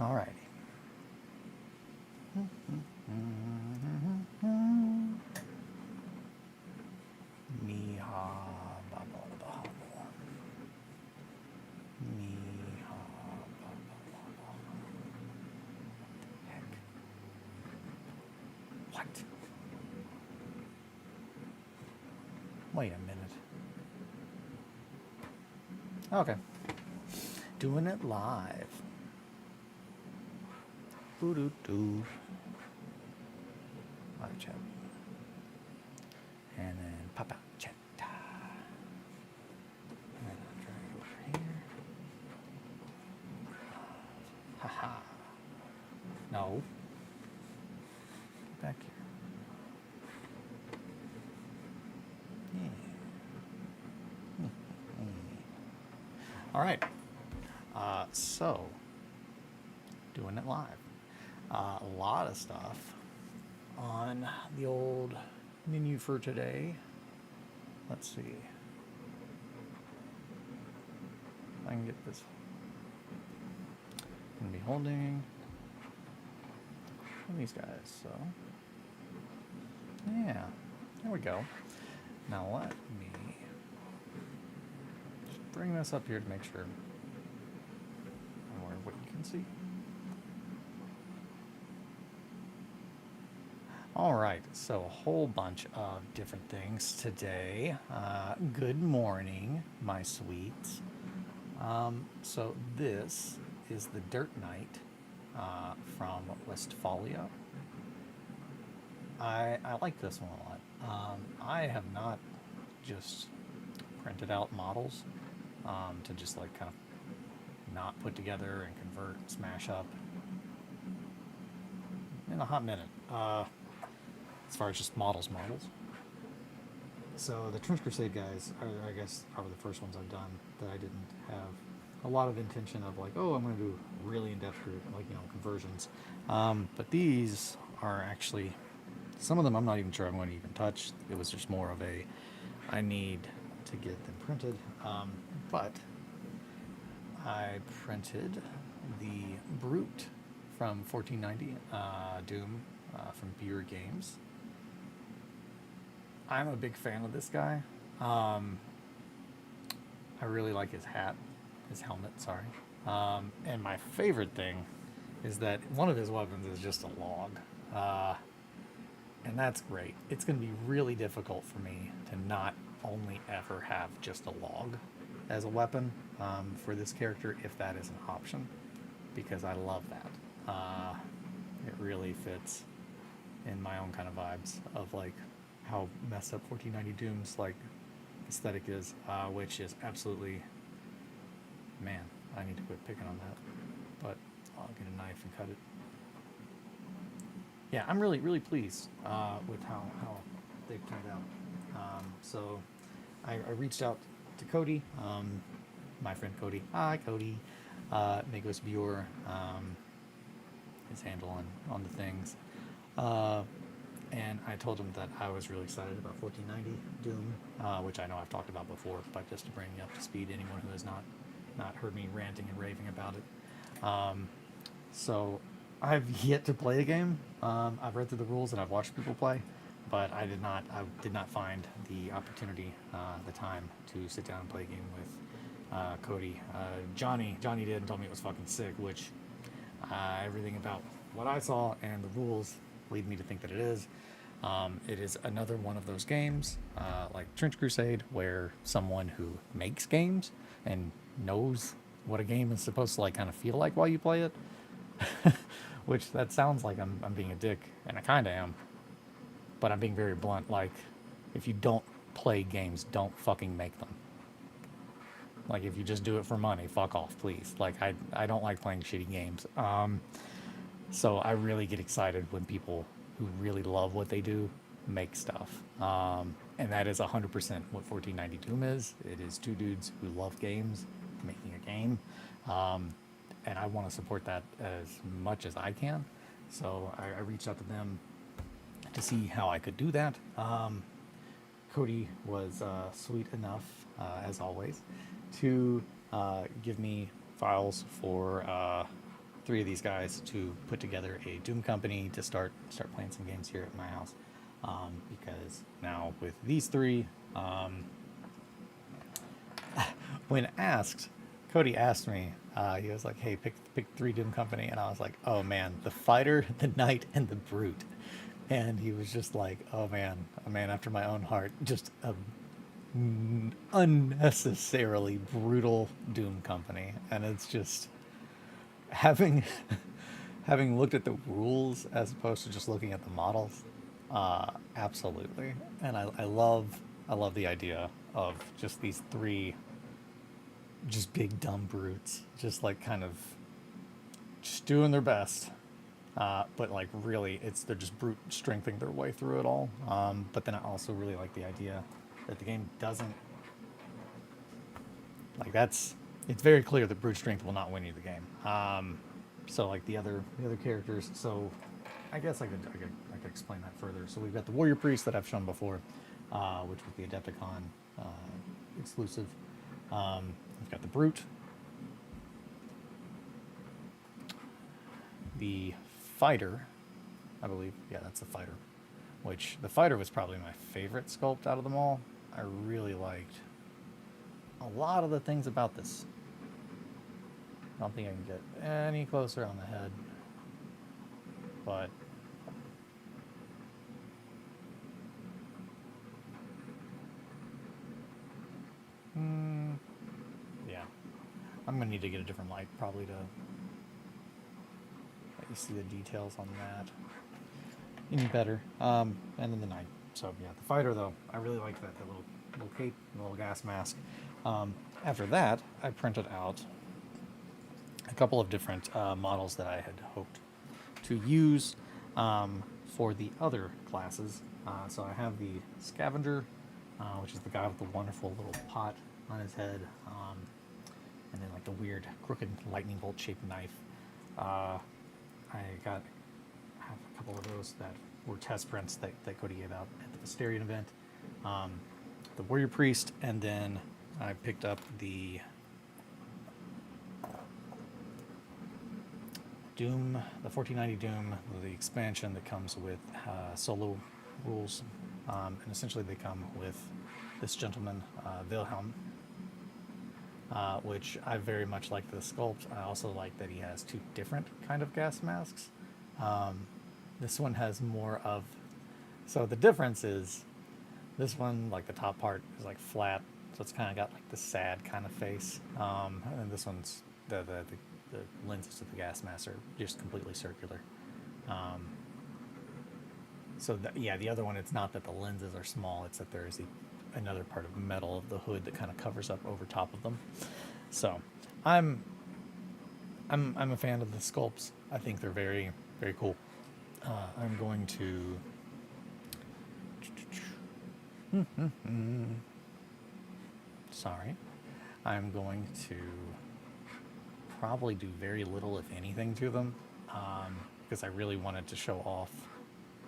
Alrighty. Meehaw, bubble, bubble. Meehaw, bubble, bubble. Heck. What? Wait a minute. Okay. Doing it live. Boo-doo-doo. Live chat. And then pop out chat. And then I'll drag it over here. Haha. No. Get back here. Yeah. All right. So, doing it live. A lot of stuff on the old menu for today. Let's see. If I can get this. I'm going to be holding these guys, so. Yeah, there we go. Now let me just bring this up here to make sure what you can see. All right, so a whole bunch of different things today. Good morning, my sweets. So this is the Dirt Knight from Westphalia. I like this one a lot. I have not just printed out models to just like kind of not put together and convert, smash up in a hot minute. As far as just models. So the Trench Crusade guys are, I guess, probably the first ones I've done that I didn't have a lot of intention of like, oh, I'm going to do really in-depth, like, conversions. But these are actually, some of them I'm not even sure I'm going to even touch. It was just more of a, I need to get them printed. But I printed the Brute from 1490, Doom from Beer Games. I'm a big fan of this guy. I really like his hat, his helmet, sorry. And my favorite thing is that one of his weapons is just a log. And that's great. It's going to be really difficult for me to not only ever have just a log as a weapon for this character, if that is an option, because I love that. It really fits in my own kind of vibes of like how messed up 1490 Doom's like aesthetic is, which is absolutely, man, I need to quit picking on that, but I'll get a knife and cut it. Yeah, I'm really pleased with how they've turned out. So I reached out to Cody, my friend Cody. Hi, Cody. Megos Viewer, his handle on the things. And I told him that I was really excited about 1490 Doom, which I know I've talked about before, but just to bring you up to speed, anyone who has not heard me ranting and raving about it. So I've yet to play a game. I've read through the rules and I've watched people play, but I did not find the opportunity, the time to sit down and play a game with Cody. Johnny did and told me it was fucking sick, which everything about what I saw and the rules lead me to think that it is. It is another one of those games, like Trench Crusade, where someone who makes games and knows what a game is supposed to like kind of feel like while you play it, which that sounds like I'm being a dick, and I kind of am, but I'm being very blunt. Like, if you don't play games, don't fucking make them. Like, if you just do it for money, fuck off, please. Like, I don't like playing shitty games. So I really get excited when people who really love what they do make stuff. And that is 100% what 1490 Doom is. It is two dudes who love games making a game. And I want to support that as much as I can. So I reached out to them to see how I could do that. Cody was sweet enough, as always, to give me files for three of these guys to put together a Doom company to start playing some games here at my house. Because now with these three, when asked, Cody asked me, he was like, "Hey, pick three Doom company," and I was like, "Oh man, the Fighter, the Knight, and the Brute." And he was just like, "Oh man, a man after my own heart, just a unnecessarily brutal Doom company." And it's just having having looked at the rules as opposed to just looking at the models, absolutely. And I love the idea of just these three just big dumb brutes, just like kind of just doing their best. But like really, they're just brute strengthening their way through it all. But then I also really like the idea that the game doesn't like that's. It's very clear that brute strength will not win you the game. So like the other characters. So I guess I could explain that further. So we've got the Warrior Priest that I've shown before, which was the Adepticon exclusive. We've got the Brute, the Fighter, I believe. Yeah, that's the Fighter. Which the Fighter was probably my favorite sculpt out of them all. I really liked a lot of the things about this. I don't think I can get any closer on the head, but yeah, I'm gonna need to get a different light probably to let you see the details on that any better. And then the Knight. So yeah, the Fighter though, I really like that little cape, the little gas mask. After that, I printed out a couple of different models that I had hoped to use for the other classes. So I have the Scavenger, which is the guy with the wonderful little pot on his head, and then like the weird crooked lightning bolt shaped knife. I have a couple of those that were test prints that Cody gave out at the Visterion event. The Warrior Priest, and then I picked up the Doom, the 1490 Doom, the expansion that comes with solo rules, and essentially they come with this gentleman, Wilhelm, which I very much like the sculpt. I also like that he has two different kind of gas masks. This one has more of, so the difference is this one, like the top part is like flat, so it's kind of got like the sad kind of face, and this one's the lenses of the gas mask are just completely circular. So yeah, the other one, it's not that the lenses are small, it's that there is another part of metal of the hood that kind of covers up over top of them. So I'm a fan of the sculpts. I think they're very, very cool. I'm going to sorry. I'm going to probably do very little, if anything, to them, because I really wanted to show off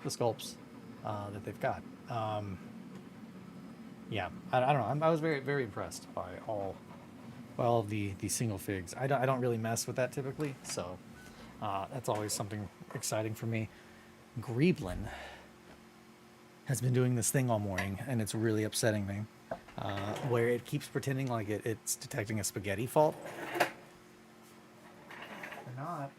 the sculpts that they've got. Yeah, I don't know. I was very, very impressed by all of the single figs. I don't really mess with that typically, so that's always something exciting for me. Greeblin has been doing this thing all morning, and it's really upsetting me, where it keeps pretending like it's detecting a spaghetti fault. They're not.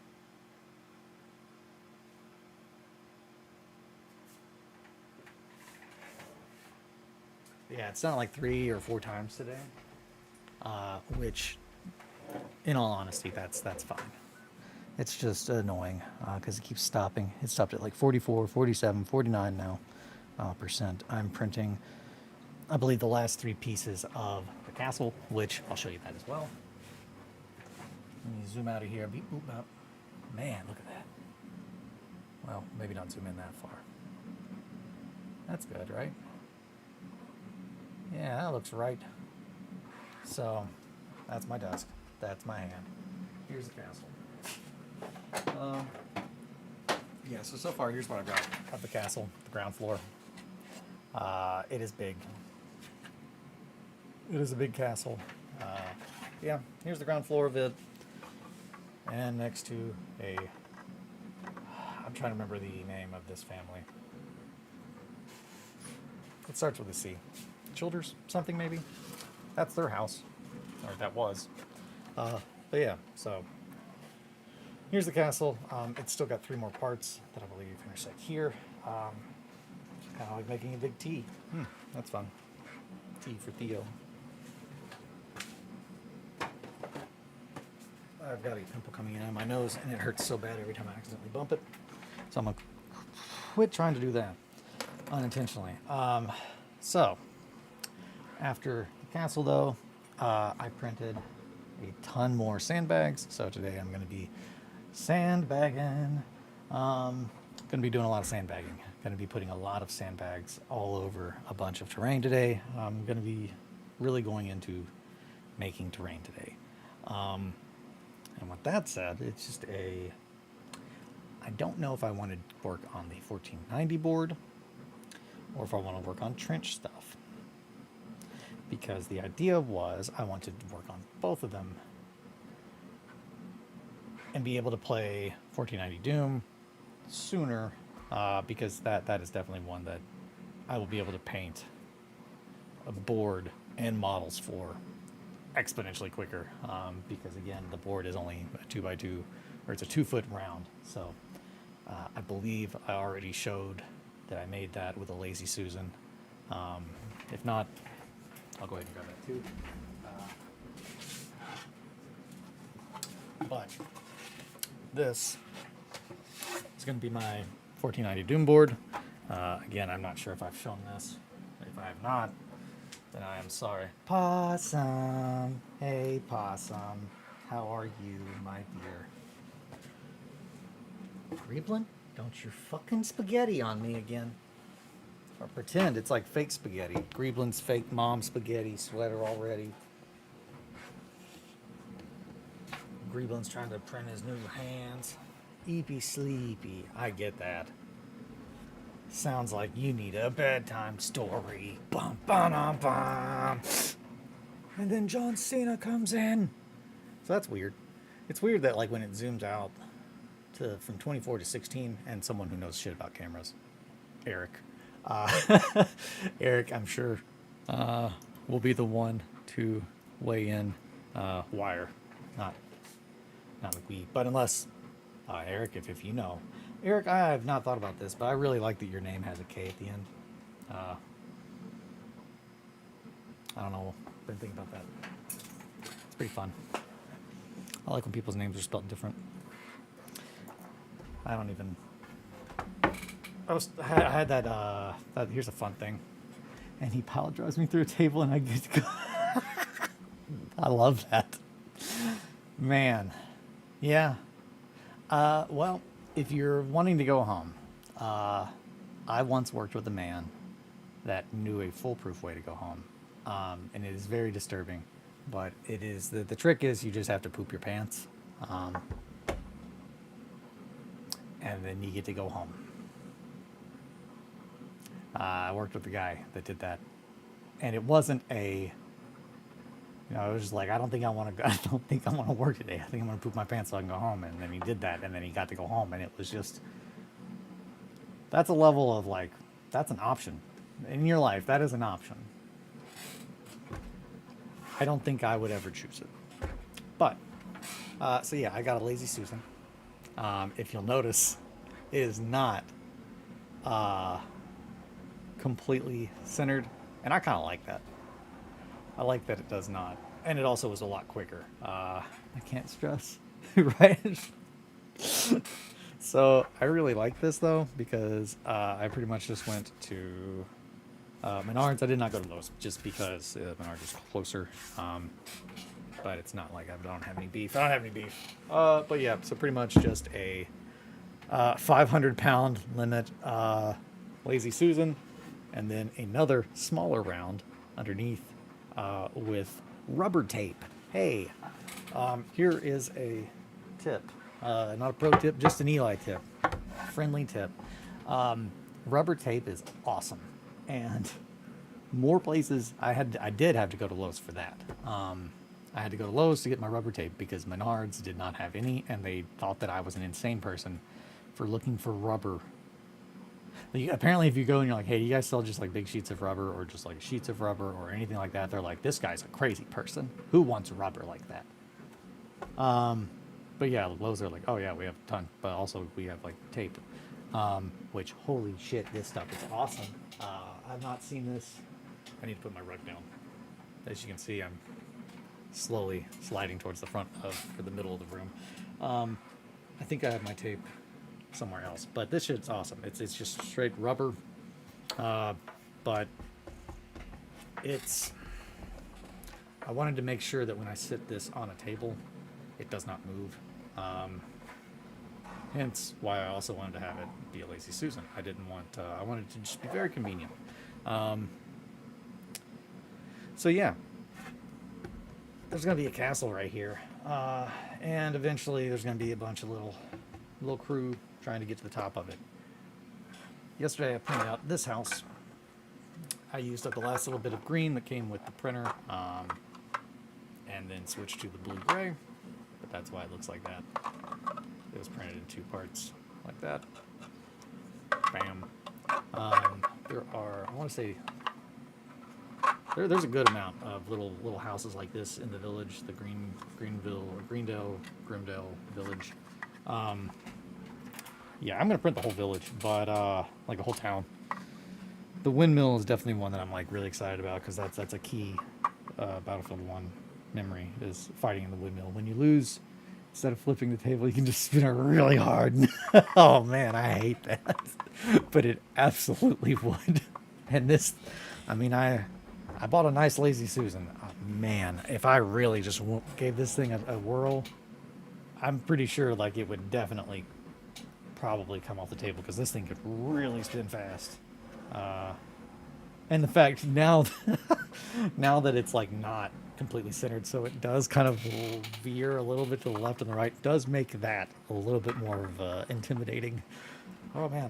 Yeah, it's done it like 3 or 4 times today, which, in all honesty, that's fine. It's just annoying because it keeps stopping. It stopped at like 44, 47, 49 now percent. I'm printing, I believe, the last 3 pieces of the castle, which I'll show you that as well. Let me zoom out of here. Beep, boop, bop. Man, look at that. Well, maybe not zoom in that far. That's good, right? Yeah, that looks right. So, that's my desk. That's my hand. Here's the castle. Yeah, so far, here's what I've got of the castle, the ground floor. It is big. It is a big castle. Yeah, here's the ground floor of it. and next to a, I'm trying to remember the name of this family. It starts with a C. Childers, something maybe? That's their house. Or that was. But yeah, so here's the castle. It's still got 3 more parts that I believe intersect here. Kind of like making a big T. That's fun. T for Theo. I've got a pimple coming in on my nose, and it hurts so bad every time I accidentally bump it. So I'm going to quit trying to do that unintentionally. So, after the castle, though, I printed a ton more sandbags. So today I'm going to be sandbagging. Going to be doing a lot of sandbagging. Going to be putting a lot of sandbags all over a bunch of terrain today. I'm going to be really going into making terrain today. And with that said, it's just I don't know if I want to work on the 1490 board or if I want to work on trench stuff. Because the idea was I wanted to work on both of them and be able to play 1490 Doom sooner, because that is definitely one that I will be able to paint a board and models for exponentially quicker, because again the board is only a 2x2, or it's a 2-foot round. So I believe I already showed that I made that with a Lazy Susan. If not, I'll go ahead and grab that too. But this is going to be my 1490 Doom board. Again, I'm not sure if I've shown this. If I have not, then I am sorry. Possum, hey Possum, how are you, my dear? Greeblin, don't you fucking spaghetti on me again. Or pretend it's like fake spaghetti. Greeblin's fake mom spaghetti sweater already. Greeblin's trying to print his new hands. Eepy sleepy, I get that. Sounds like you need a bedtime story. Bum, bum, bum. And then John Cena comes in. So that's weird. It's weird that like when it zooms out to from 24 to 16, and someone who knows shit about cameras, Eric. Eric, I'm sure, will be the one to weigh in. Wire, not McGee. But unless, Eric, if you know. Eric, I have not thought about this, but I really like that your name has a K at the end. I don't know. Been thinking about that. It's pretty fun. I like when people's names are spelled different. I don't even. I had that. Here's a fun thing, and he pile drives me through a table, and I get to go. I love that. Man, yeah. Well, if you're wanting to go home, I once worked with a man that knew a foolproof way to go home, and it is very disturbing. But it is the trick is you just have to poop your pants, and then you get to go home. I worked with a guy that did that, and it wasn't a. You know, it was just like I don't think I want to work today. I think I'm gonna poop my pants so I can go home. And then he did that, and then he got to go home, and it was just. That's a level of like, that's an option in your life. That is an option. I don't think I would ever choose it, but so yeah, I got a Lazy Susan. If you'll notice, it is not completely centered, and I kind of like that. I like that it does not, and it also is a lot quicker. I can't stress, right? So I really like this though, because I pretty much just went to Menards. I did not go to Lowe's just because Menards is closer, but it's not like I don't have any beef. But yeah, so pretty much just a 500-pound limit Lazy Susan, and then another smaller round underneath with rubber tape. Hey, here is a tip. Not a pro tip, just an Eli tip. Friendly tip. Rubber tape is awesome. And more places, I did have to go to Lowe's for that. I had to go to Lowe's to get my rubber tape because Menards did not have any, and they thought that I was an insane person for looking for rubber. Apparently, if you go and you're like, hey, you guys sell just like big sheets of rubber or just like sheets of rubber or anything like that, they're like, this guy's a crazy person. Who wants rubber like that? But yeah, Lowe's are like, oh yeah, we have a ton, but also we have like tape, which holy shit, this stuff is awesome. I've not seen this. I need to put my rug down. As you can see, I'm slowly sliding towards the front or the middle of the room. I think I have my tape somewhere else, but this shit's awesome. It's just straight rubber, but I wanted to make sure that when I sit this on a table, it does not move. Hence why I also wanted to have it be a Lazy Susan. I wanted it to just be very convenient. So yeah, there's going to be a castle right here. And eventually there's going to be a bunch of little crew trying to get to the top of it. Yesterday I printed out this house. I used up the last little bit of green that came with the printer, and then switched to the blue-gray, but that's why it looks like that. It was printed in 2 parts, like that. Bam. There are, I want to say, there's a good amount of little houses like this in the village, the Grimdale village. Yeah, I'm gonna print the whole village, but like the whole town. The windmill is definitely one that I'm like really excited about because that's a key Battlefield 1 memory is fighting in the windmill. When you lose, instead of flipping the table, you can just spin it really hard. Oh man, I hate that, but it absolutely would. And this, I mean, I bought a nice Lazy Susan. Oh, man, if I really just gave this thing a whirl, I'm pretty sure like it would definitely probably come off the table because this thing could really spin fast. And the fact now that it's like not completely centered, so it does kind of veer a little bit to the left and the right, does make that a little bit more of intimidating. Oh man,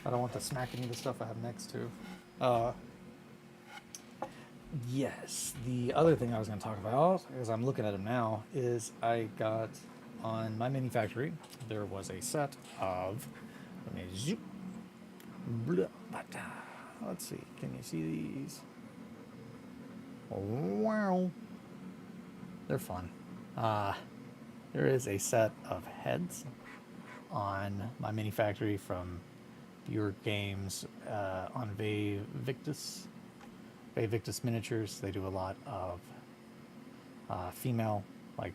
I don't want to smack any of the stuff I have next to. Yes, the other thing I was going to talk about, as I'm looking at them now, is I got on my mini factory, there was a set of, let's see, can you see these? Oh, wow. They're fun. There is a set of heads on my mini factory from Buick Games on Victus Miniatures. They do a lot of female, like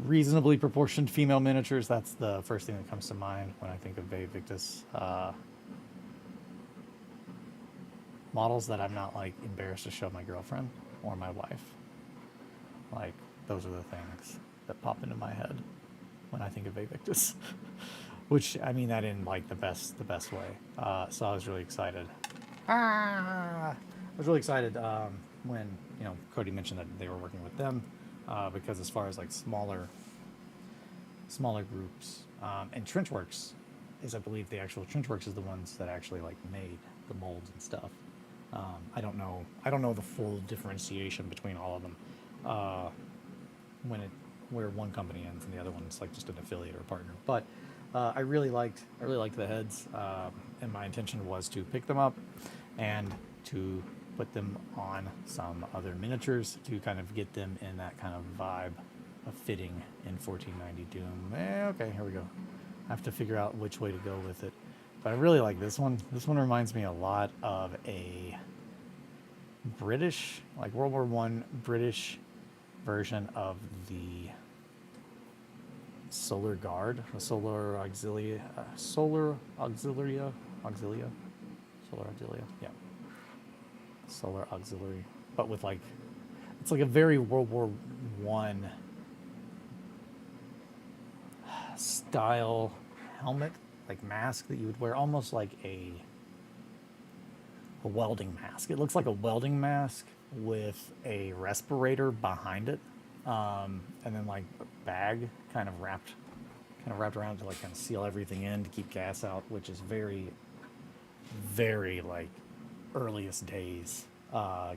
reasonably proportioned female miniatures. That's the first thing that comes to mind when I think of Victus models that I'm not like embarrassed to show my girlfriend or my wife. Like those are the things that pop into my head when I think of Victus. Which I mean that in like the best way. So I was really excited. I was really excited when Cody mentioned that they were working with them because as far as like smaller groups and Trenchworks is, I believe the actual Trenchworks is the ones that actually like made the molds and stuff. I don't know the full differentiation between all of them where one company ends and the other one's like just an affiliate or partner. But I really liked the heads, and my intention was to pick them up and to put them on some other miniatures to kind of get them in that kind of vibe of fitting in 1490 Doom. Okay, here we go. I have to figure out which way to go with it. But I really like this one. This one reminds me a lot of a British, like World War I British version of the Solar Guard, the Solar Auxilia, yeah. Solar Auxiliary, but with like, it's like a very World War I style helmet, like mask that you would wear, almost like a welding mask. It looks like a welding mask with a respirator behind it, and then like a bag kind of wrapped around to like kind of seal everything in to keep gas out, which is very, very like earliest days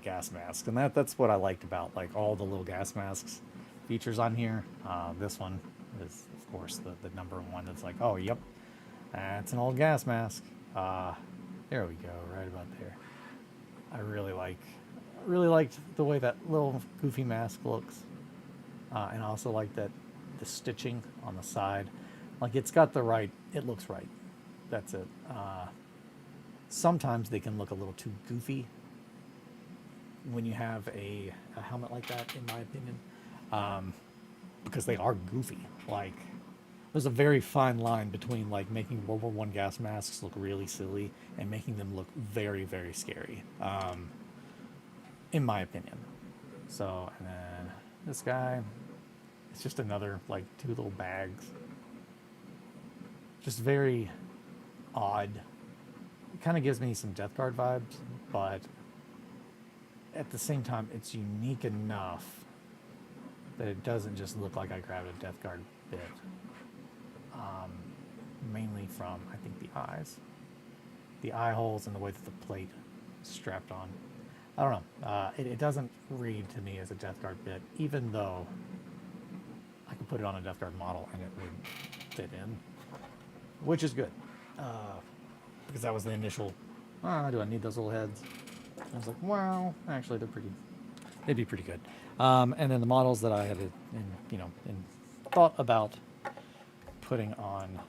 gas masks, and that's what I liked about like all the little gas masks features on here. This one is, of course, the number one that's like, oh, yep, that's an old gas mask. There we go, right about there. I really liked the way that little goofy mask looks, and I also like that the stitching on the side, like it's got the right, it looks right. That's it. Sometimes they can look a little too goofy when you have a helmet like that, in my opinion, because they are goofy. Like, there's a very fine line between like making World War One gas masks look really silly and making them look very, very scary, in my opinion. So, and then this guy, it's just another like two little bags, just very odd. It kind of gives me some Death Guard vibes, but at the same time, it's unique enough that it doesn't just look like I grabbed a Death Guard bit. Mainly from, I think, the eyes. The eye holes and the way that the plate is strapped on. I don't know. It doesn't read to me as a Death Guard bit, even though I could put it on a Death Guard model and it would fit in, which is good. Because that was the initial, do I need those little heads? I was like, wow, actually they'd be pretty good. And then the models that I had thought about putting on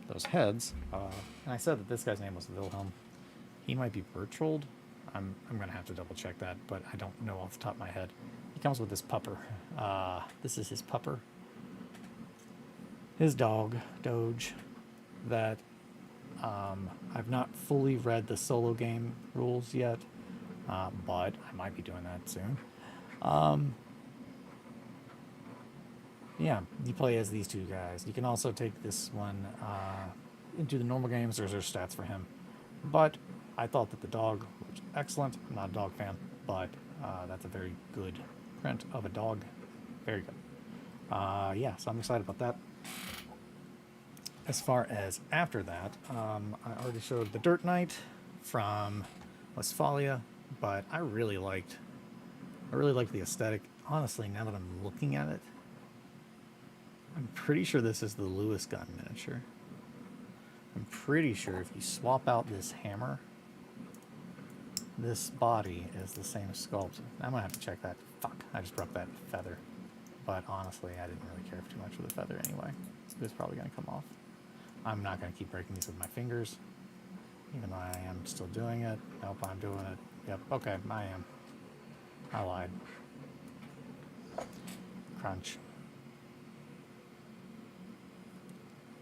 those heads, and I said that this guy's name was Wilhelm. He might be Bertrold. I'm gonna have to double check that, but I don't know off the top of my head. He comes with this pupper. This is his pupper. His dog, Doge, that I've not fully read the solo game rules yet, but I might be doing that soon. Yeah, you play as these two guys. You can also take this one into the normal games. There's stats for him. But I thought that the dog was excellent. I'm not a dog fan, but that's a very good print of a dog. Very good. Yeah, so I'm excited about that. As far as after that, I already showed the Dirt Knight from Westphalia, but I really liked the aesthetic. Honestly, now that I'm looking at it, I'm pretty sure this is the Lewis gun miniature. I'm pretty sure if you swap out this hammer, this body is the same sculpt. I'm gonna have to check that. Fuck, I just broke that feather. But honestly, I didn't really care too much for the feather anyway. So it's probably gonna come off. I'm not gonna keep breaking these with my fingers, even though I am still doing it. Nope, I'm doing it. Yep, okay, I am. I lied. Crunch.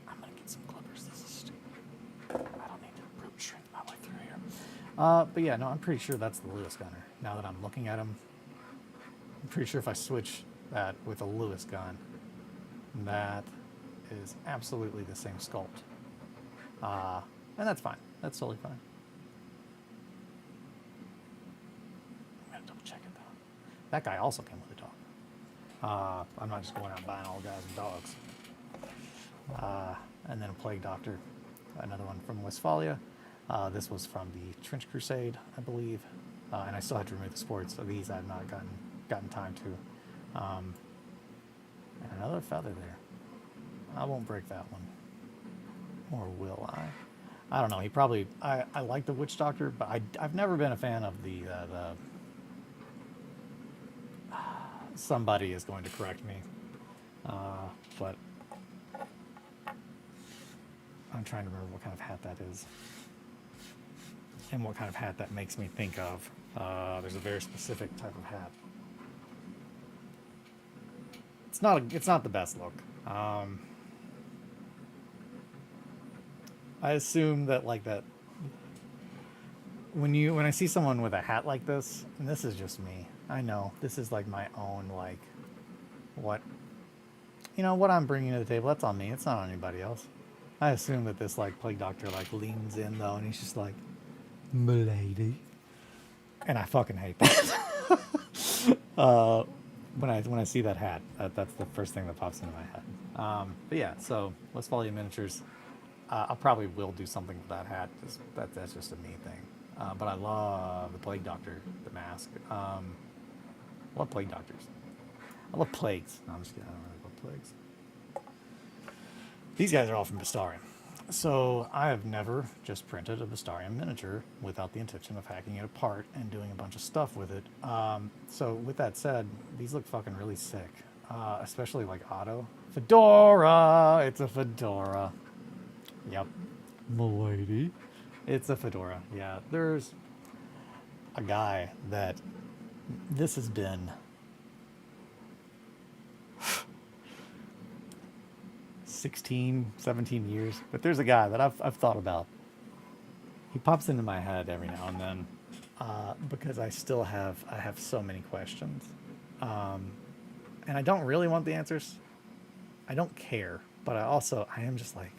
I'm gonna get some clippers. This is stupid. I don't need to brute shrink my way through here. But yeah, no, I'm pretty sure that's the Lewis gunner. Now that I'm looking at him, I'm pretty sure if I switch that with a Lewis gun, that is absolutely the same sculpt. And that's fine. That's totally fine. I'm gonna double check it though. That guy also came with a dog. I'm not just going out buying all guys and dogs. And then a Plague Doctor, another one from Westphalia. This was from the Trench Crusade, I believe. And I still had to remove the sports, so these I've not gotten time to. And another feather there. I won't break that one. Or will I? I don't know. He probably... I like the Witch Doctor, but I've never been a fan of the somebody is going to correct me. But I'm trying to remember what kind of hat that is. And what kind of hat that makes me think of. There's a very specific type of hat. It's not the best look. I assume that like that when I see someone with a hat like this, and this is just me. I know this is like my own like what I'm bringing to the table. That's on me. It's not on anybody else. I assume that this like Plague Doctor like leans in though, and he's just like, "Milady," and I fucking hate that. When I see that hat, that's the first thing that pops into my head. But yeah, so Westphalia Miniatures. I probably will do something with that hat. That's just a me thing. But I love the Plague Doctor, the mask. I love Plague Doctors. I love plagues. No, I'm just kidding. I don't really love plagues. These guys are all from Bastarium. So I have never just printed a Bastarium miniature without the intention of hacking it apart and doing a bunch of stuff with it. So with that said, these look fucking really sick. Especially like Otto. Fedora! It's a fedora. Yep. Milady. It's a fedora. Yeah, there's a guy that this has been 16, 17 years, but there's a guy that I've thought about. He pops into my head every now and then because I have so many questions, and I don't really want the answers. I don't care, but I am just like,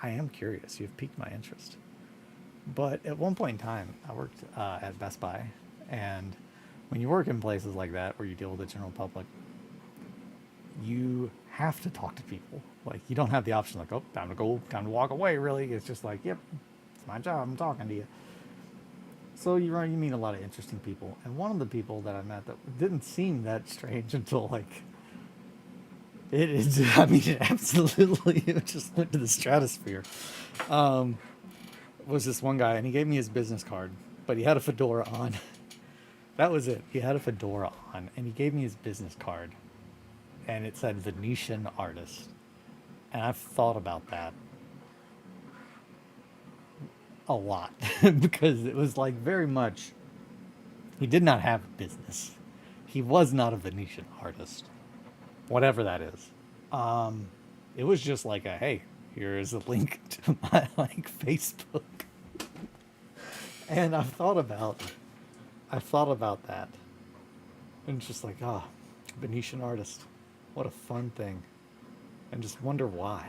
I am curious. You've piqued my interest. But at one point in time, I worked at Best Buy, and when you work in places like that where you deal with the general public, you have to talk to people. Like, you don't have the option like, oh, time to go, time to walk away, really. It's just like, yep, it's my job, I'm talking to you. So you meet a lot of interesting people. And one of the people that I met that didn't seem that strange until, like, it is, I mean, it absolutely, it just went to the stratosphere. Was this one guy, and he gave me his business card, but he had a fedora on. That was it. He had a fedora on, and he gave me his business card, and it said Venetian artist. And I've thought about that a lot because it was like very much, he did not have a business. He was not a Venetian artist, whatever that is. It was just like a, hey, here is a link to my like Facebook. And I've thought about that. And just like, Venetian artist. What a fun thing. And just wonder why.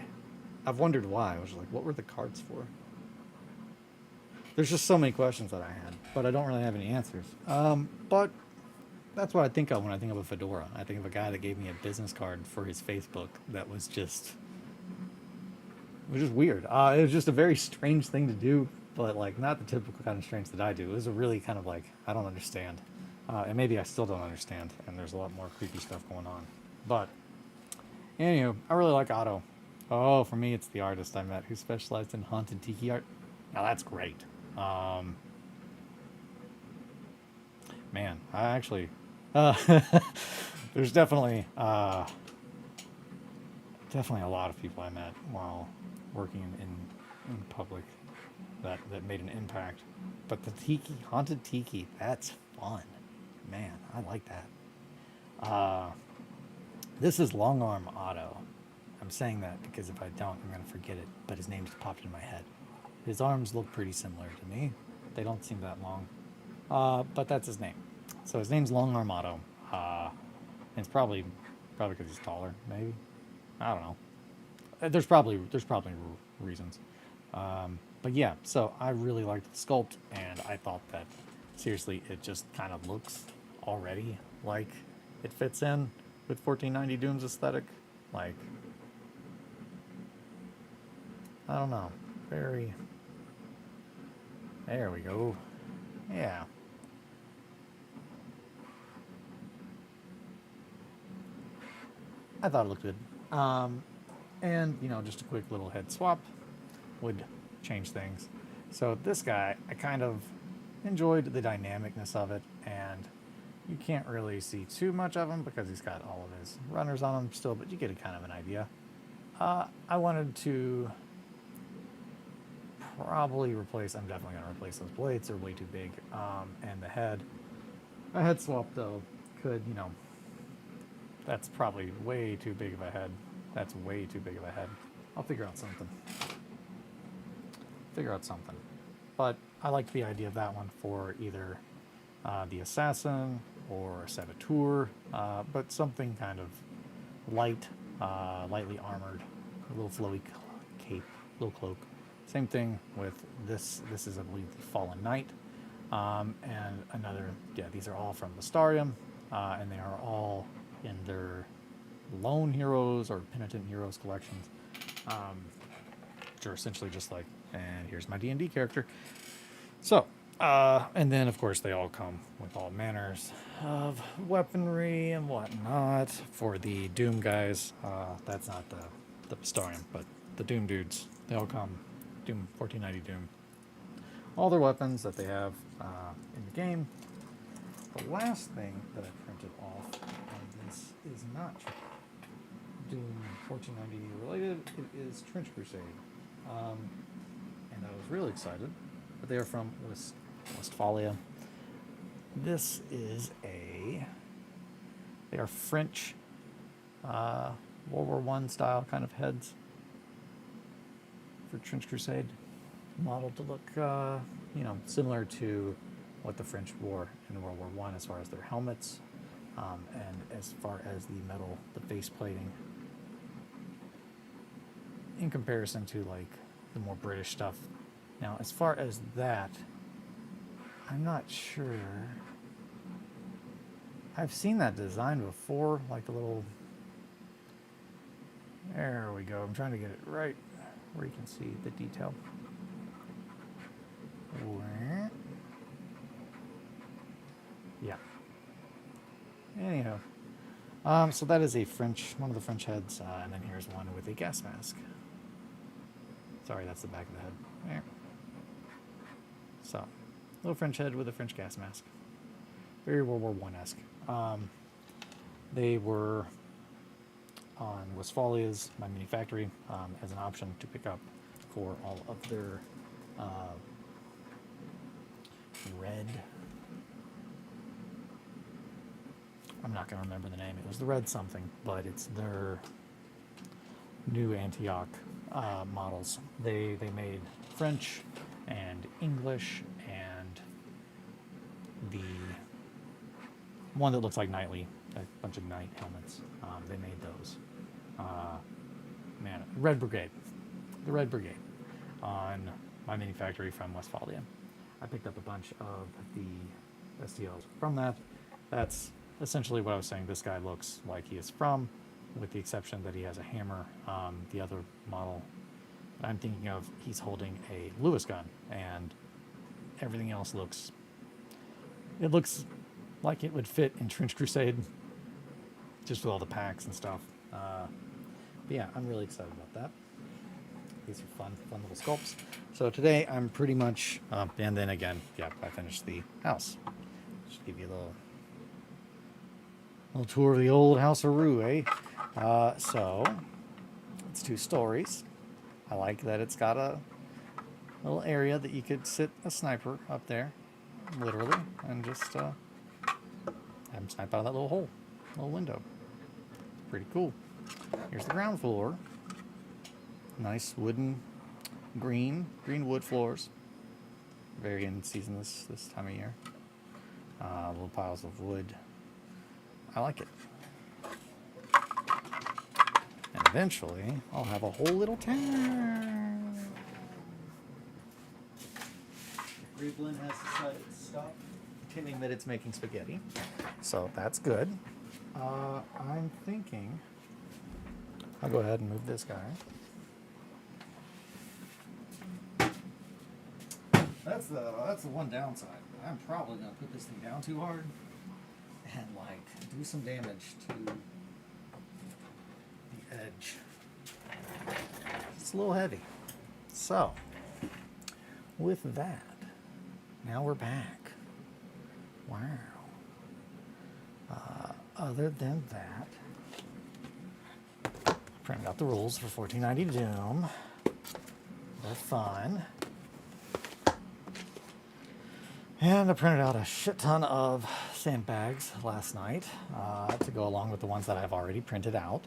I've wondered why. I was like, what were the cards for? There's just so many questions that I had, but I don't really have any answers. But that's what I think of when I think of a fedora. I think of a guy that gave me a business card for his Facebook that was just, it was just weird. It was just a very strange thing to do, but like not the typical kind of strange that I do. It was a really kind of like, I don't understand. And maybe I still don't understand, and there's a lot more creepy stuff going on. But anywho, I really like Otto. Oh, for me, it's the artist I met who specialized in haunted tiki art. Now that's great. Man, I actually, there's definitely a lot of people I met while working in public that made an impact. But the haunted tiki, that's fun. Man, I like that. This is Long Arm Otto. I'm saying that because if I don't, I'm going to forget it. But his name just popped in my head. His arms look pretty similar to me. They don't seem that long. But that's his name. So his name's Long Arm Otto. And it's probably because he's taller, maybe. I don't know. There's probably reasons. But yeah, so I really liked the sculpt, and I thought that, seriously, it just kind of looks already like it fits in with 1490 Doom's aesthetic. Like, I don't know. Very... There we go. Yeah. I thought it looked good. And, just a quick little head swap would change things. So this guy, I kind of enjoyed the dynamicness of it, and you can't really see too much of him because he's got all of his runners on him still, but you get a kind of an idea. I wanted to probably replace, I'm definitely going to replace those blades. They're way too big. And the head, a head swap though could, that's probably way too big of a head. That's way too big of a head. I'll figure out something. But I liked the idea of that one for either the assassin or saboteur, but something kind of light, lightly armored, a little flowy cape, little cloak. Same thing with this. This is, I believe, the Fallen Knight, and another. Yeah, these are all from Bastarium, and they are all in their Lone Heroes or Penitent Heroes collections, which are essentially just like, and here's my D&D character. So And then, of course, they all come with all manners of weaponry and whatnot. For the Doom guys, that's not the Bestarian, but the Doom dudes, they all come. Doom 1490 Doom. All their weapons that they have in the game. The last thing that I printed off, and this is not Doom 1490 related, it is Trench Crusade. And I was really excited, but they are from Westphalia. This is they are French World War I style kind of heads for Trench Crusade, modeled to look, similar to what the French wore in World War I as far as their helmets, and as far as the metal, the face plating, in comparison to like the more British stuff. Now, as far as that, I'm not sure. I've seen that design before, like the little. There we go. I'm trying to get it right where you can see the detail. Yeah. Anyhow, so that is one of the French heads, and then here's one with a gas mask. Sorry, that's the back of the head. There. So, little French head with a French gas mask. Very World War I-esque. They were on Westphalia's My Mini Factory as an option to pick up for all of their red. I'm not going to remember the name. It was the red something, but it's their new Antioch models. They made French and English and the one that looks like knightly, a bunch of knight helmets. They made those. Red Brigade. The Red Brigade on My Mini Factory from Westphalia. I picked up a bunch of the STLs from that. That's essentially what I was saying. This guy looks like he is from, with the exception that he has a hammer. The other model that I'm thinking of, he's holding a Lewis gun, and everything else looks like it would fit in Trench Crusade, just with all the packs and stuff. But yeah, I'm really excited about that. These are fun little sculpts. So today I'm pretty much, and then again, yeah, I finished the house. Just give you a little tour of the old House of Rue, eh? So it's 2 stories. I like that it's got a little area that you could sit a sniper up there, literally, and just have him snipe out of that little window. Pretty cool. Here's the ground floor. Nice wooden, green wood floors. Very in season this time of year. Little piles of wood. I like it. And eventually, I'll have a whole little town. Greenland has decided to stop pretending that it's making spaghetti. So that's good. I'm thinking I'll go ahead and move this guy. That's the one downside. I'm probably gonna put this thing down too hard and do some damage to the edge. It's a little heavy. So with that, now we're back. Wow. Other than that, I printed out the rules for 1490 Doom. They're fun. And I printed out a shit ton of sandbags last night to go along with the ones that I've already printed out.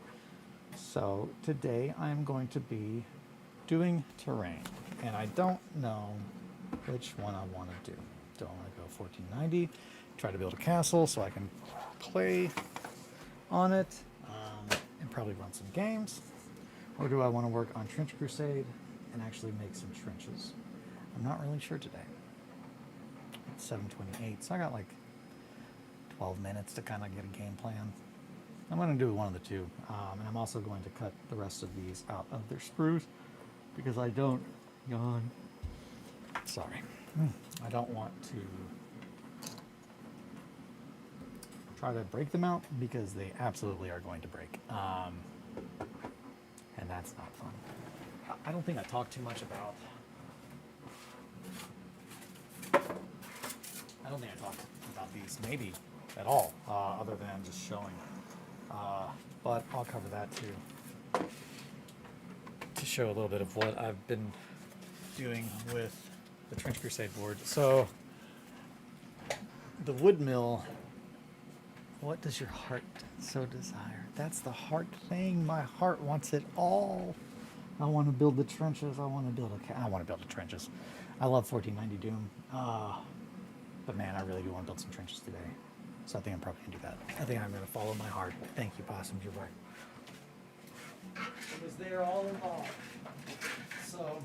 So today I'm going to be doing terrain. And I don't know which one I want to do. Do I want to go 1490, try to build a castle so I can play on it and probably run some games? Or do I want to work on Trench Crusade and actually make some trenches? I'm not really sure today. 7:28, so I got 12 minutes to kind of get a game plan. I'm going to do one of the two, and I'm also going to cut the rest of these out of their sprues because I don't yawn. Sorry, I don't want to try to break them out because they absolutely are going to break. And that's not fun. I don't think I talked too much about. I don't think I talked about these maybe at all, other than just showing. But I'll cover that too, to show a little bit of what I've been doing with the Trench Crusade board. So the wood mill. What does your heart so desire? That's the heart thing. My heart wants it all. I want to build the trenches. I want to build the trenches. I love 1490 Doom. But man, I really do want to build some trenches today. So I think I'm probably going to do that. I think I'm going to follow my heart. Thank you, Possums. You're right. It was there all along. So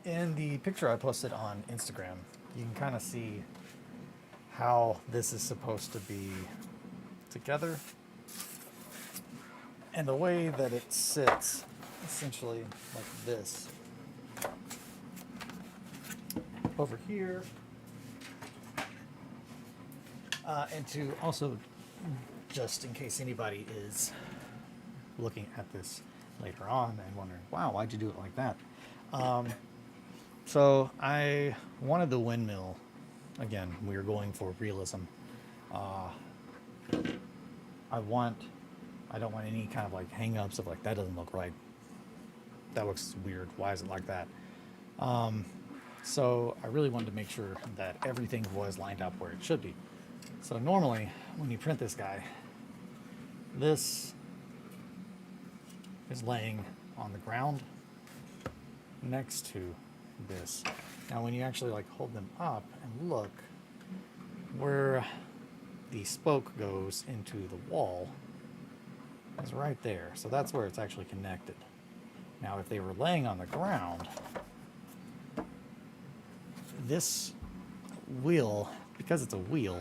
in the picture I posted on Instagram, you can kind of see how this is supposed to be together, and the way that it sits essentially like this over here, and to also, just in case anybody is looking at this later on and wondering, wow, why'd you do it like that? So I wanted the windmill, again, we were going for realism. I don't want any kind of like hang-ups of like, that doesn't look right. That looks weird. Why is it like that? So I really wanted to make sure that everything was lined up where it should be. So normally when you print this guy, this is laying on the ground next to this. Now when you actually like hold them up and look, where the spoke goes into the wall is right there. So that's where it's actually connected. Now, if they were laying on the ground, this wheel, because it's a wheel,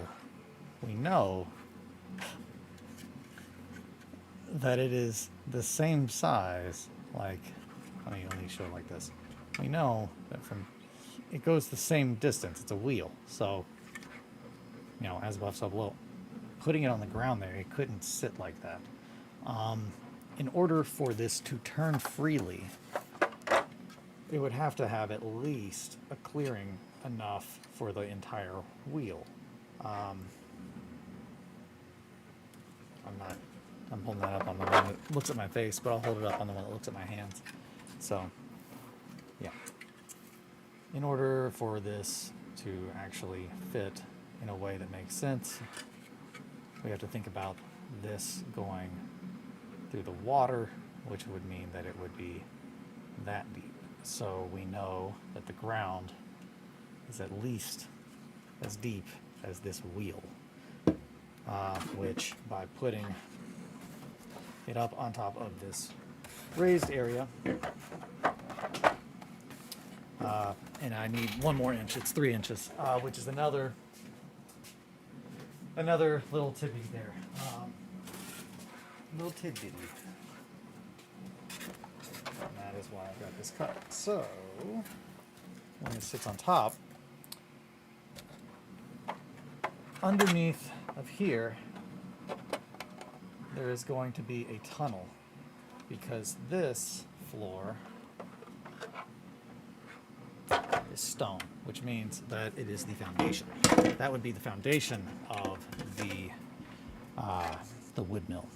we know that it is the same size, like, let me show it like this. We know that from, it goes the same distance. It's a wheel. So, you know, as above, so below. Putting it on the ground there, it couldn't sit like that. In order for this to turn freely, it would have to have at least a clearing enough for the entire wheel. I'm holding that up on the one that looks at my face, but I'll hold it up on the one that looks at my hands. So, yeah. In order for this to actually fit in a way that makes sense, we have to think about this going through the water, which would mean that it would be that deep. So we know that the ground is at least as deep as this wheel, which by putting it up on top of this raised area, and I need one more inch, it's 3 inches, which is another little tidbit there. Little tidbit. And that is why I've got this cut. So, when it sits on top, underneath of here, there is going to be a tunnel, because this floor is stone, which means that it is the foundation. That would be the foundation of the wood mill.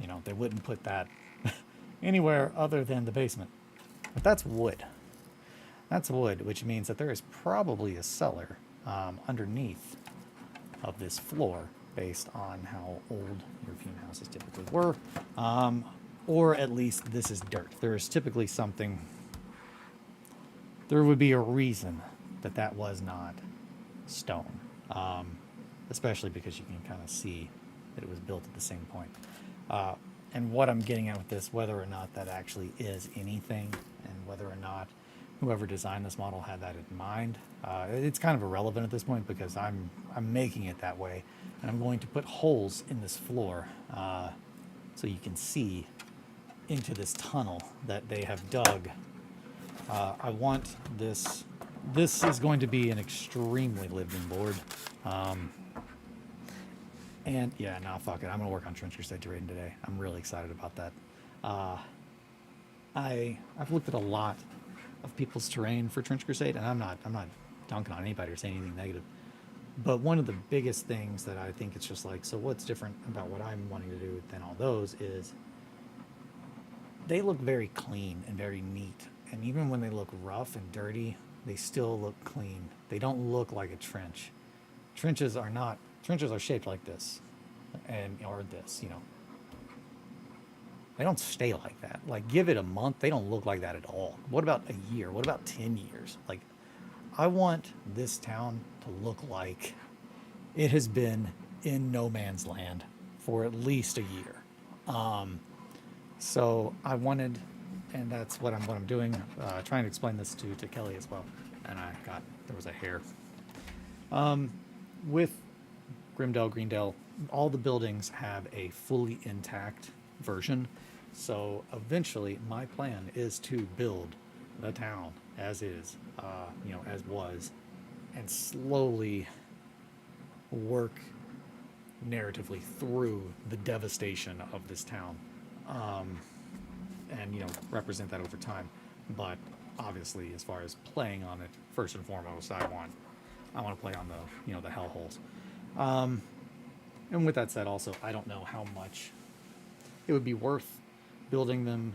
You know, they wouldn't put that anywhere other than the basement. But that's wood. That's wood, which means that there is probably a cellar underneath of this floor, based on how old European houses typically were, or at least this is dirt. There is typically something. There would be a reason that that was not stone, especially because you can kind of see that it was built at the same point. And what I'm getting at with this, whether or not that actually is anything, and whether or not whoever designed this model had that in mind, it's kind of irrelevant at this point, because I'm making it that way, and I'm going to put holes in this floor so you can see into this tunnel that they have dug. I want this This is going to be an extremely lived-in board. Um, and yeah, nah, fuck it. I'm gonna work on Trench Crusade terrain today. I'm really excited about that. Uh, I've looked at a lot of people's terrain for Trench Crusade, and I'm not dunking on anybody or saying anything negative. But one of the biggest things that I think it's just like, so what's different about what I'm wanting to do than all those is they look very clean and very neat. And even when they look rough and dirty, they still look clean. They don't look like a trench. Trenches are not, trenches are shaped like this and, or this, you know. They don't stay like that. Like, give it a month, they don't look like that at all. What about a year? What about 10 years? Like, I want this town to look like it has been in no man's land for at least a year. So I wanted, and that's what I'm doing. Trying to explain this to Kelly as well. And there was a hair. With Grimdale, Greendale, all the buildings have a fully intact version. So eventually, my plan is to build the town as is, as was, and slowly work narratively through the devastation of this town, and represent that over time. But obviously, as far as playing on it, first and foremost, I want to play on the hellholes. And with that said, also, I don't know how much it would be worth building them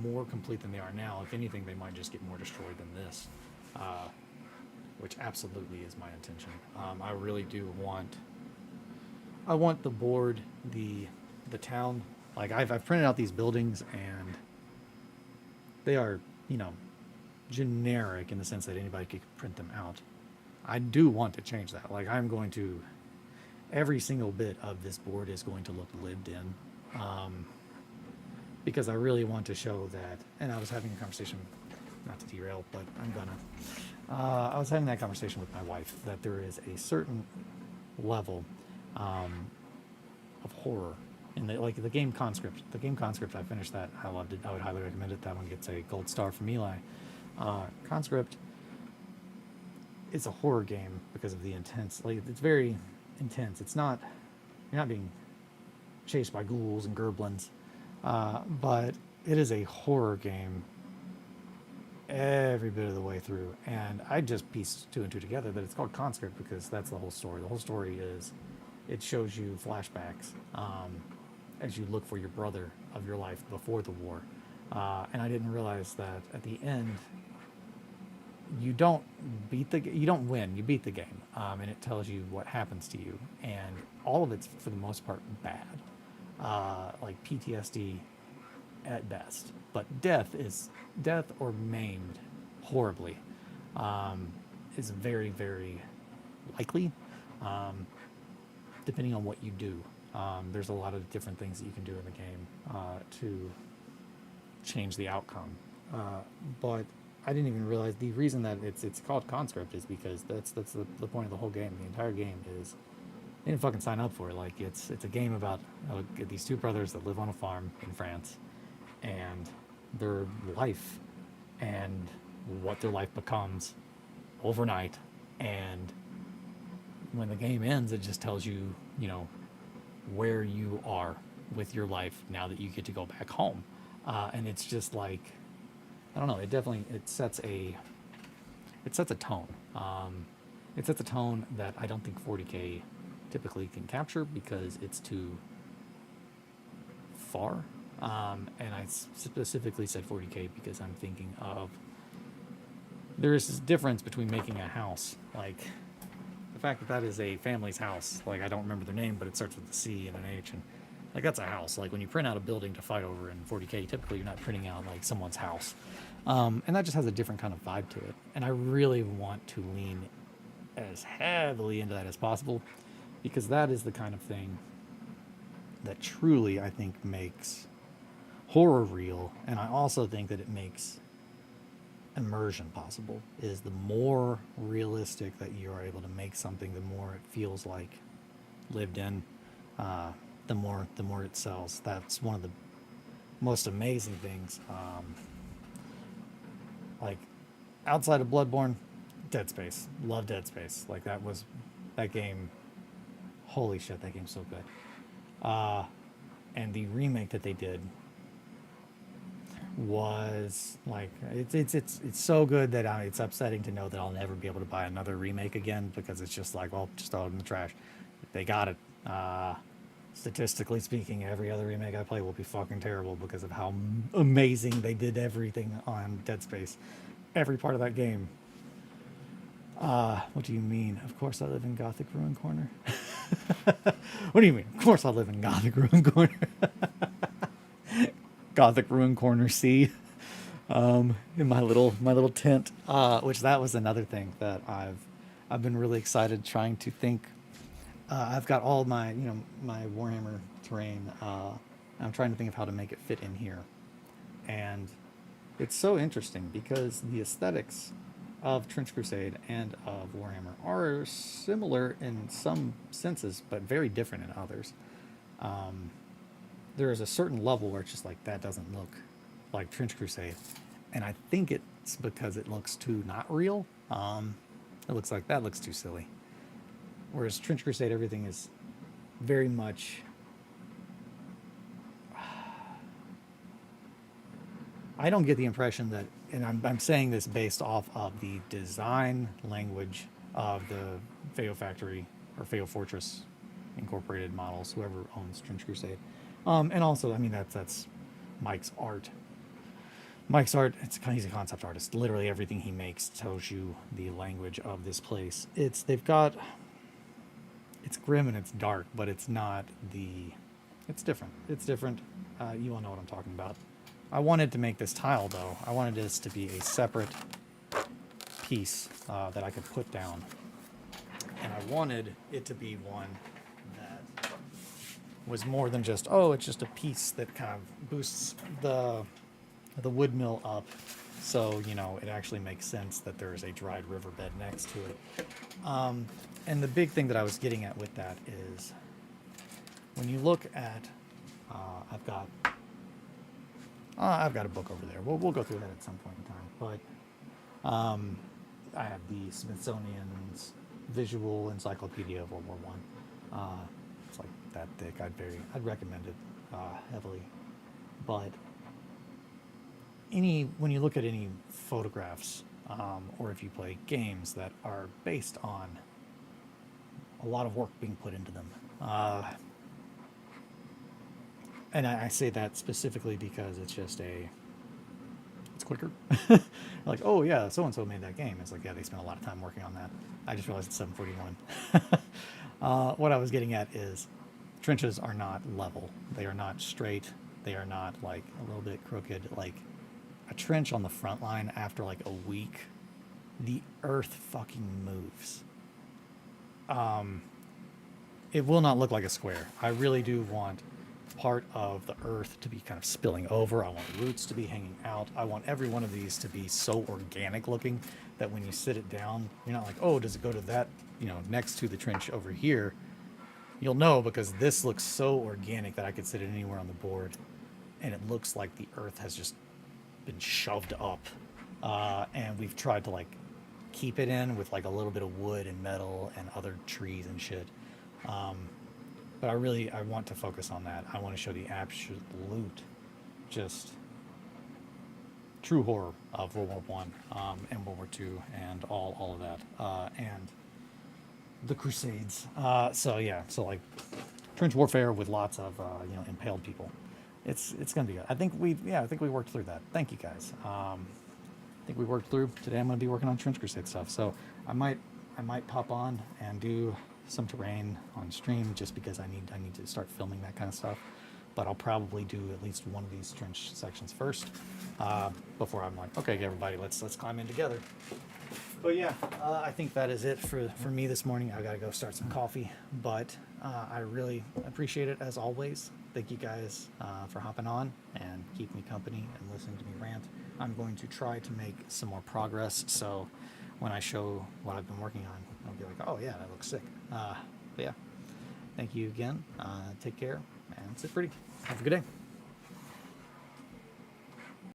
more complete than they are now. If anything, they might just get more destroyed than this, which absolutely is my intention. I really do want. I want the board, the town. Like I've printed out these buildings, and they are generic in the sense that anybody could print them out. I do want to change that. Like I'm going to. Every single bit of this board is going to look lived in. Because I really want to show that, and I was having a conversation, not to derail, but I'm gonna. I was having that conversation with my wife that there is a certain level of horror in the game Conscript. The game Conscript, I finished that. I loved it. I would highly recommend it. That one gets a gold star from Eli. Conscript is a horror game because of the intense. Like it's very intense. It's not. You're not being chased by ghouls and gerblins. But it is a horror game every bit of the way through. And I just pieced two and two together that it's called Conscript because that's the whole story. The whole story is it shows you flashbacks as you look for your brother of your life before the war. And I didn't realize that at the end, you don't win, you beat the game. And it tells you what happens to you. And all of it's, for the most part, bad. Like PTSD at best, but death or maimed horribly is very, very likely, depending on what you do. There's a lot of different things that you can do in the game to change the outcome. But I didn't even realize the reason that it's called Conscript is because that's the point of the whole game. The entire game is. They didn't fucking sign up for it. Like it's a game about these two brothers that live on a farm in France, and their life, and what their life becomes overnight. And when the game ends, it just tells you, where you are with your life now that you get to go back home. And it's just like, I don't know. It sets a tone. It sets a tone that I don't think 40K typically can capture because it's too far. And I specifically said 40K because I'm thinking of there is this difference between making a house, like the fact that is a family's house. Like I don't remember their name, but it starts with a C and an H, and like that's a house. Like when you print out a building to fight over in 40K, typically you're not printing out like someone's house, and that just has a different kind of vibe to it. And I really want to lean as heavily into that as possible. Because that is the kind of thing that truly, I think, makes horror real. And I also think that it makes immersion possible. Is the more realistic that you are able to make something, the more it feels like lived in, the more it sells. That's one of the most amazing things. Like, outside of Bloodborne, Dead Space. Love Dead Space. Like that game. Holy shit, that game's so good. And the remake that they did was like it's so good that it's upsetting to know that I'll never be able to buy another remake again, because it's just like, well, just throw it in the trash. They got it. Statistically speaking, every other remake I play will be fucking terrible because of how amazing they did everything on Dead Space. Every part of that game. What do you mean? Of course I live in Gothic Ruin Corner. What do you mean? Of course I live in Gothic Ruin Corner. Gothic Ruin Corner C. In my little tent. Which that was another thing that I've been really excited trying to think. I've got all my my Warhammer terrain. I'm trying to think of how to make it fit in here, and it's so interesting because the aesthetics of Trench Crusade and of Warhammer are similar in some senses, but very different in others. There is a certain level where it's just like, that doesn't look like Trench Crusade, and I think it's because it looks too not real. It looks like that looks too silly. Whereas Trench Crusade, everything is very much... I don't get the impression that, and I'm saying this based off of the design language of the Feo Factory or Feo Fortress Incorporated models, whoever owns Trench Crusade. And also, I mean, that's Mike's art. Mike's art, he's a concept artist. Literally everything he makes tells you the language of this place. It's grim and it's dark, but it's not it's different. It's different. You all know what I'm talking about. I wanted to make this tile, though. I wanted this to be a separate piece that I could put down. And I wanted it to be one that was more than just, oh, it's just a piece that kind of boosts the wood mill up. So, it actually makes sense that there's a dried riverbed next to it. And the big thing that I was getting at with that is when you look at, I've got a book over there. We'll go through that at some point in time. But I have the Smithsonian's Visual Encyclopedia of World War I. It's like that thick. I'd recommend it heavily. But when you look at any photographs, or if you play games that are based on a lot of work being put into them, and I say that specifically because it's quicker. Like, oh yeah, so and so made that game. It's like, yeah, they spent a lot of time working on that. I just realized it's 741. What I was getting at is trenches are not level. They are not straight. They are not like a little bit crooked. Like a trench on the front line after like a week, the earth fucking moves. It will not look like a square. I really do want part of the earth to be kind of spilling over. I want roots to be hanging out. I want every one of these to be so organic looking that when you sit it down, you're not like, oh, does it go to that, next to the trench over here? You'll know because this looks so organic that I could sit it anywhere on the board, and it looks like the earth has just been shoved up. And we've tried to like keep it in with like a little bit of wood and metal and other trees and shit. But I want to focus on that. I want to show the absolute, just true horror of World War One, and World War II, and all of that, and the Crusades. So like trench warfare with lots of impaled people. It's gonna be good. I think we worked through that. Thank you guys. I think we worked through. Today I'm gonna be working on Trench Crusade stuff. So I might pop on and do some terrain on stream just because I need to start filming that kind of stuff. But I'll probably do at least one of these trench sections first before I'm like, okay, everybody, let's climb in together. But yeah, I think that is it for me this morning. I gotta go start some coffee, but I really appreciate it as always. Thank you guys for hopping on and keeping me company and listening to me rant. I'm going to try to make some more progress, so when I show what I've been working on, I'll be like, oh yeah, that looks sick. But yeah, thank you again. Take care and sit pretty. Have a good day.